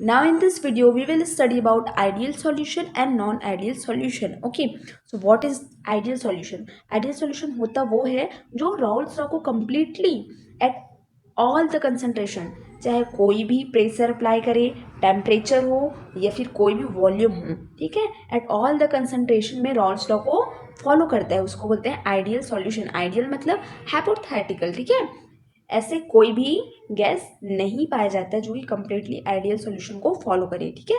Now in this video we will study about ideal solution and non-ideal solution. Okay, so what is ideal solution? Ideal solution होता वो है जो Raoult's law को completely at all the concentration, चाहे कोई भी pressure apply करे, temperature हो या फिर कोई भी वॉल्यूम हो, ठीक है, एट ऑल द कंसंट्रेशन में राउल्स लॉ को फॉलो करता है, उसको बोलते हैं आइडियल सॉल्यूशन. आइडियल मतलब हाइपोथेटिकल, ठीक है. ऐसे कोई भी गैस नहीं पाया जाता है जो कि कंप्लीटली आइडियल सॉल्यूशन को फॉलो करे, ठीक है.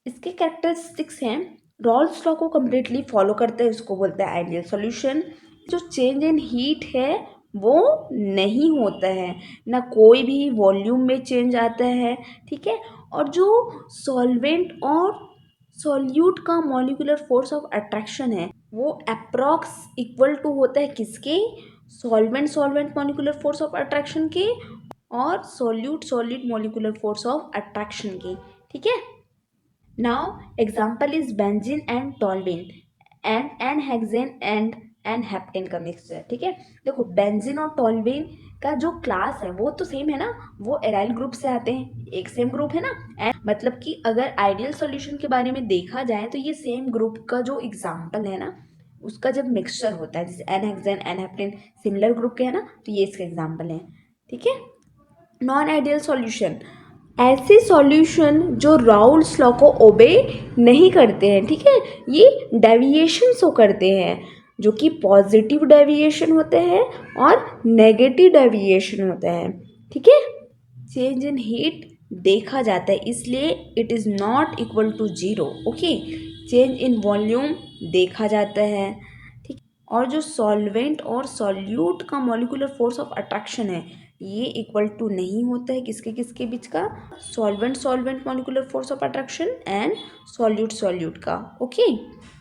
इसके कैरेक्टरिस्टिक्स हैं, रॉल्स लॉ को कंप्लीटली फॉलो करते हैं, उसको बोलते हैं आइडियल सॉल्यूशन. जो चेंज इन हीट है वो नहीं होता है, ना कोई भी वॉल्यूम में चेंज आता है, ठीक है. और जो सॉल्वेंट और सॉल्यूट का मॉलिक्यूलर फोर्स ऑफ अट्रैक्शन है वो अप्रॉक्स इक्वल टू होता है किसके, solvent solvent molecular force of attraction के और solute solute molecular force of attraction के, ठीक है. Now example is benzene and toluene and n hexane and n heptane का मिक्सचर, ठीक है. देखो बेंजीन और टॉल्यून का जो क्लास है वो तो सेम है ना, वो एराइल ग्रुप से आते हैं, एक सेम ग्रुप है ना. एंड मतलब कि अगर आइडियल सॉल्यूशन के बारे में देखा जाए तो ये सेम ग्रुप का जो एग्जाम्पल है ना उसका जब मिक्सचर होता है, जैसे एनहेक्सेन एनहेप्टेन सिमिलर ग्रुप के है ना, तो ये इसके एग्जाम्पल हैं, ठीक है. नॉन आइडियल सॉल्यूशन ऐसे सॉल्यूशन जो राउल्स लॉ को ओबे नहीं करते हैं, ठीक है. ये डेविएशन शो करते हैं जो कि पॉजिटिव डेविएशन होते हैं और नेगेटिव डेविएशन होते हैं, ठीक है. चेंज इन हीट देखा जाता है इसलिए it is not equal to zero. Okay, change in volume देखा जाता है, ठीक. और जो सॉल्वेंट और सॉल्यूट का मॉलिक्यूलर फोर्स ऑफ अट्रैक्शन है ये इक्वल टू नहीं होता है किसके किसके बीच का, solvent solvent molecular force of attraction and solute solute का. ओके,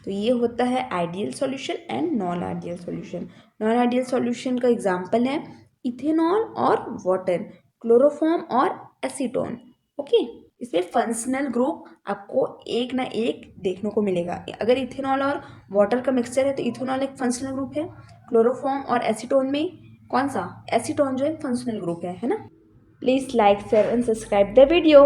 तो ये होता है ideal solution and non ideal solution. Non ideal solution का एग्जांपल है इथेनॉल और वाटर, क्लोरोफॉर्म और एसीटोन. ओके, इसमें फंक्शनल ग्रुप आपको एक ना एक देखने को मिलेगा. अगर इथेनॉल और वाटर का मिक्सचर है तो इथेनॉल एक फंक्शनल ग्रुप है, क्लोरोफॉर्म और एसीटोन में कौन सा, एसीटोन जो है फंक्शनल ग्रुप है ना. Please like share and subscribe the video.